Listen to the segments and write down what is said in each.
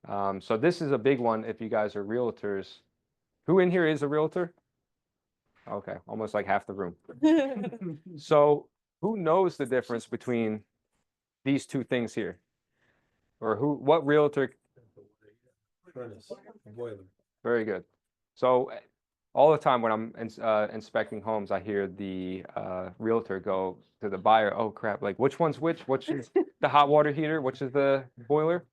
So this is a big one if you guys are realtors. Who in here is a realtor? Okay, almost like half the room. So who knows the difference between these two things here? Or what realtor? Furnace, boiler. Very good. So all the time when I'm inspecting homes, I hear the realtor go to the buyer, oh crap, like which one's which? Which is the hot water heater? Which is the boiler?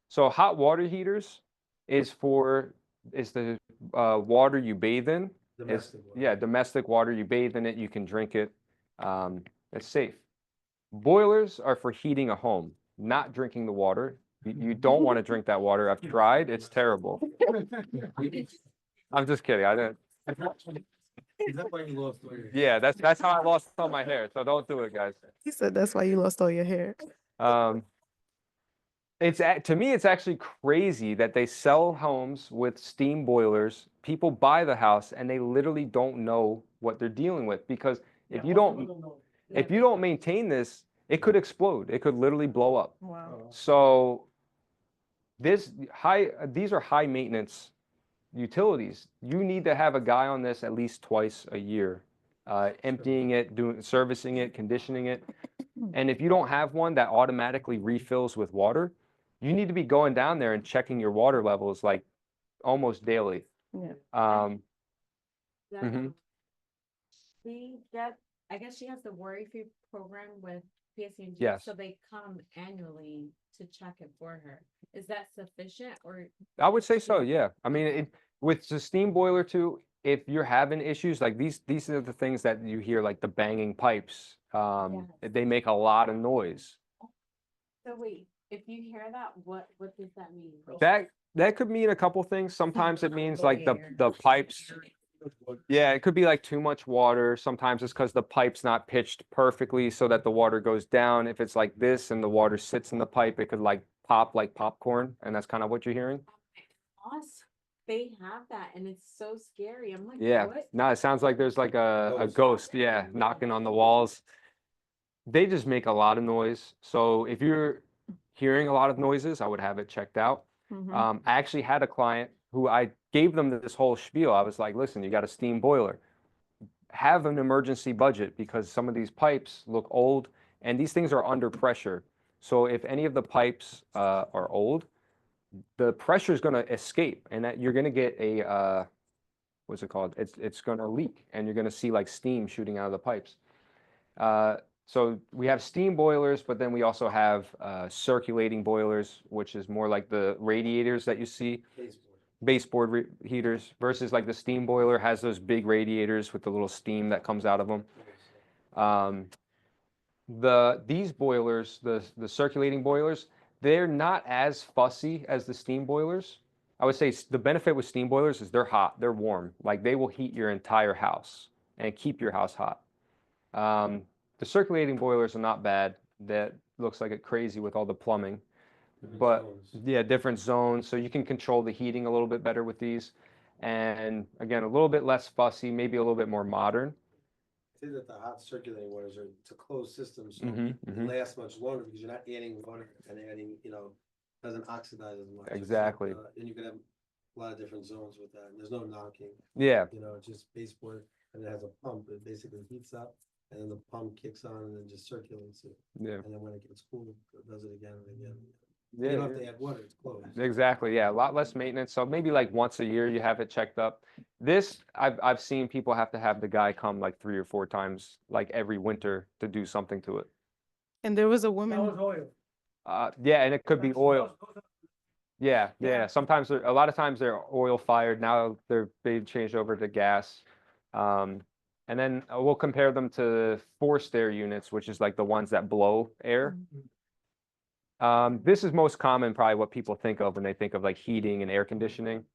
So hot water heaters is the water you bathe in. Domestic water. Yeah, domestic water. You bathe in it, you can drink it. It's safe. Boilers are for heating a home, not drinking the water. You don't want to drink that water. I've tried. It's terrible. I'm just kidding. I didn't. Is that why you lost all your hair? Yeah, that's how I lost all my hair. So don't do it, guys. He said that's why you lost all your hair. To me, it's actually crazy that they sell homes with steam boilers. People buy the house and they literally don't know what they're dealing with because if you don't maintain this, it could explode. It could literally blow up. Wow. So these are high maintenance utilities. You need to have a guy on this at least twice a year, emptying it, servicing it, conditioning it. And if you don't have one that automatically refills with water, you need to be going down there and checking your water levels like almost daily. Yeah. Mhm. I guess she has the worry-free program with PSCNG. Yes. So they come annually to check it for her. Is that sufficient or? I would say so, yeah. I mean, with the steam boiler too, if you're having issues like these are the things that you hear, like the banging pipes. They make a lot of noise. So wait, if you hear that, what does that mean? That could mean a couple things. Sometimes it means like the pipes. Yeah, it could be like too much water. Sometimes it's because the pipe's not pitched perfectly so that the water goes down. If it's like this and the water sits in the pipe, it could like pop like popcorn, and that's kind of what you're hearing. Awesome. They have that, and it's so scary. I'm like, Yeah, what? no, it sounds like there's like a ghost, yeah, knocking on the walls. They just make a lot of noise. So if you're hearing a lot of noises, I would have it checked out. I actually had a client who I gave them this whole spiel. I was like, listen, you got a steam boiler. Have an emergency budget because some of these pipes look old and these things are under pressure. So if any of the pipes are old, the pressure is going to escape and that you're going to get a, what's it called? It's going to leak and you're going to see like steam shooting out of the pipes. So we have steam boilers, but then we also have circulating boilers, which is more like the radiators that you see, baseboard heaters, versus like the steam boiler has those big radiators with the little steam that comes out of them. These boilers, the circulating boilers, they're not as fussy as the steam boilers. I would say the benefit with steam boilers is they're hot, they're warm, like they will heat your entire house and keep your house hot. The circulating boilers are not bad. That looks like it crazy with all the plumbing, but yeah, different zones. So you can control the heating a little bit better with these. And again, a little bit less fussy, maybe a little bit more modern. I say that the hot circulating waters are to closed systems, so Mhm, it mhm. lasts much longer because you're not adding water and adding, doesn't oxidize as much. Exactly. And you can have a lot of different zones with that, and there's no knocking. Yeah, It's just baseboard, and it has a pump, it basically heats up, and then the pump kicks on and then just circulates it. yeah, And then when it gets cool, it does it again and again. yeah. You don't have to add water, it's closed. Exactly. Yeah, a lot less maintenance. So maybe like once a year you have it checked up. This I've seen people have to have the guy come like 3 or 4 times like every winter to do something to it. And there was a woman. oil. Yeah, and it could be oil. Yeah, yeah. Sometimes a lot of times they're oil fired. Now they've changed over to gas. And then we'll compare them to forced air units, which is like the ones that blow air. This is most common, probably what people think of when they think of like heating and air conditioning.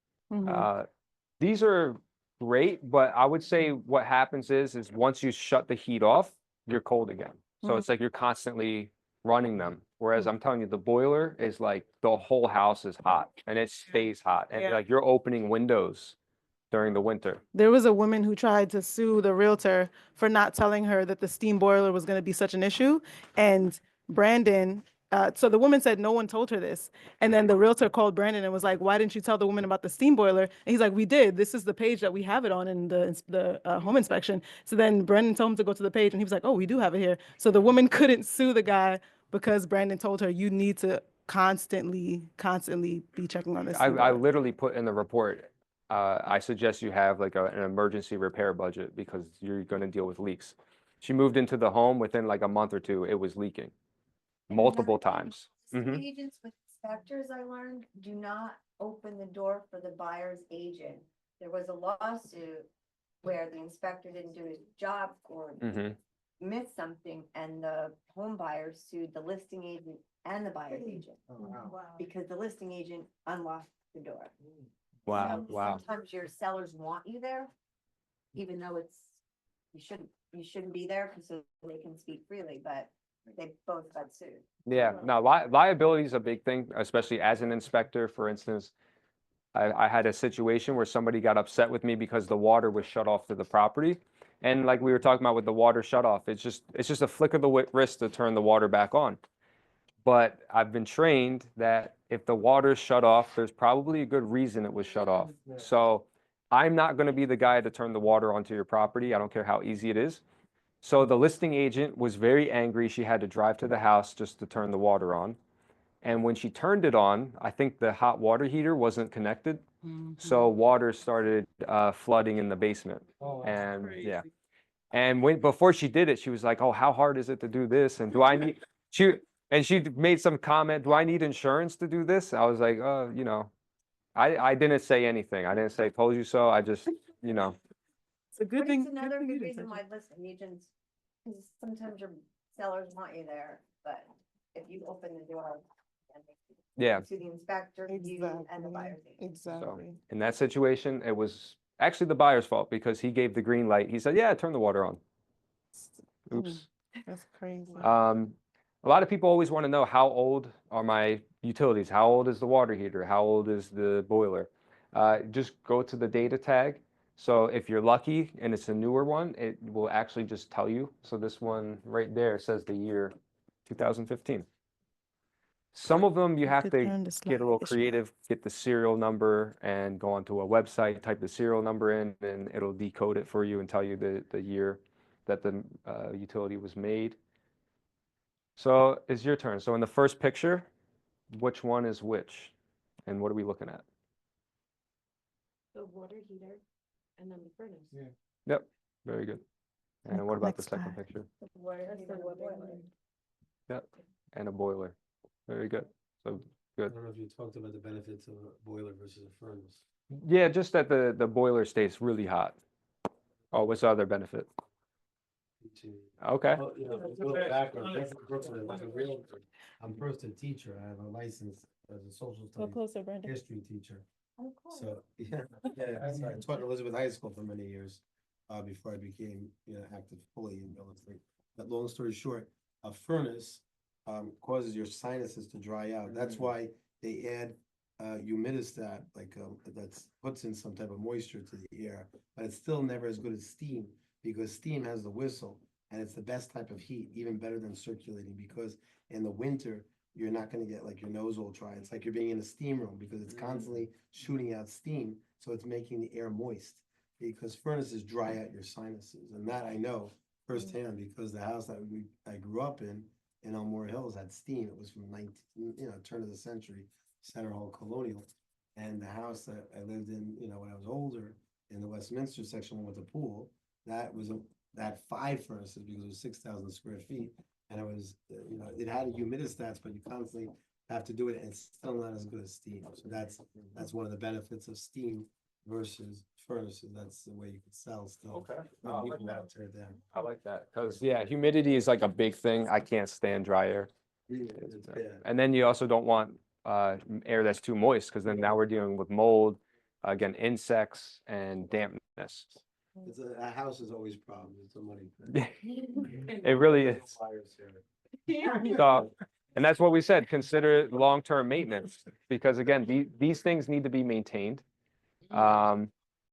These are great, but I would say what happens is once you shut the heat off, you're cold again. So it's like you're constantly running them. Whereas I'm telling you, the boiler is like the whole house is hot and it stays hot. And like you're opening windows during the winter. There was a woman who tried to sue the realtor for not telling her that the steam boiler was going to be such an issue. And Brandon so the woman said no one told her this. And then the realtor called Brandon and was like, why didn't you tell the woman about the steam boiler? And he's like, we did. This is the page that we have it on in the home inspection. So then Brandon told him to go to the page and he was like, oh, we do have it here. So the woman couldn't sue the guy because Brandon told her you need to constantly be checking on this steam I boiler. literally put in the report, I suggest you have like an emergency repair budget because you're gonna deal with leaks. She moved into the home within like a month or two, it was leaking And multiple another thing, times. estate Mhm. agents with inspectors, I learned, do not open the door for the buyer's agent. There was a lawsuit where the inspector didn't do his job or Mhm. missed something, and the home buyer sued the listing agent and the buyer's agent Oh, wow. because the listing agent unlocked the door. Wow, So wow. Sometimes your sellers want you there, even though you shouldn't be there because so they can speak freely, but they both got sued. Yeah, no, liability is a big thing, especially as an inspector. For instance, I had a situation where somebody got upset with me because the water was shut off to the property. And like we were talking about with the water shut off, it's just a flick of the wrist to turn the water back on. But I've been trained that if the water's shut off, there's probably a good reason it was shut off. Yeah. So I'm not going to be the guy to turn the water onto your property. I don't care how easy it is. So the listing agent was very angry. She had to drive to the house just to turn the water on. And when she turned it on, I think the hot water heater wasn't connected. So water started flooding in the basement. Oh, wow. And yeah. And before she did it, she was like, "Oh, how hard is it to do this? And do I need she?" And she made some comment, "Do I need insurance to do this?" I was like, you know, I didn't say anything. I didn't say told you so. I just, you know, It's a good But thing. it's another thing you good didn't reason touch why listing agents, because sometimes your sellers want you there, but if you open the door. then they- yeah. To the inspector, you and the Exactly. buyer's agent. So Exactly. in that situation, it was actually the buyer's fault because he gave the green light. He said, "Yeah, turn the water on." Oops. That's crazy. A lot of people always want to know how old are my utilities? How old is the water heater? How old is the boiler? Just go to the data tag. So if you're lucky and it's a newer one, it will actually just tell you. So this one right there says the year 2015. Some of them you have could to turn the get a little slide, Ishmael. creative, get the serial number and go onto a website, type the serial number in, and it'll decode it for you and tell you the year that the utility was made. So it's your turn. So in the first picture, which one is which? And what are we looking at? The water heater and then the furnace. Yeah. Yep, very good. Next- And what about the next second slide. picture? The water That's heater the and water boiler. heater. Yep, and a boiler. Very good. So I good. don't know if you talked about the benefits of a boiler versus a furnace. Yeah, just that the boiler stays really hot. Oh, what's the other benefit? Okay. Oh, you know, a little background, that's the Brooklyn, like a realtor. I'm first a teacher, I have a license as a social Go studies closer, Brandon. history teacher. Oh, cool. So, yeah, so I taught Elizabeth High School for many years, before I became, active fully in military. But long story short, a furnace, causes your sinuses to dry out. That's why they add, humidistat, like, that's puts in some type of moisture to the air, but it's still never as good as steam, because steam has the whistle, and it's the best type of heat, even better than circulating, because in the winter, you're not gonna get like your nose all dry. It's like you're being in a steam room because it's constantly shooting out steam, so it's making the air moist. Because furnaces dry out your sinuses, and that I know firsthand because the house that I grew up in Elmore Hills had steam. It was from turn of the century, Center Hall Colonial, and the house that I lived in, when I was older in the Westminster section with the pool, that had 5 furnaces because it was 6,000 square feet. And it was, it had a humidistats, but you constantly have to do it, and it's still not as good as steam. So that's one of the benefits of steam versus furnaces. That's the way you could sell still. Okay. when I like people that. out there then. I like that because yeah, humidity is like a big thing. I can't stand dry air. Yeah. And then you also don't want air that's too moist because then now we're dealing with mold, again, insects and dampness. It's a house is always problems. It's a money thing. It really is. Fires here. So, and that's what we said, consider long-term maintenance, because again, these things need to be maintained.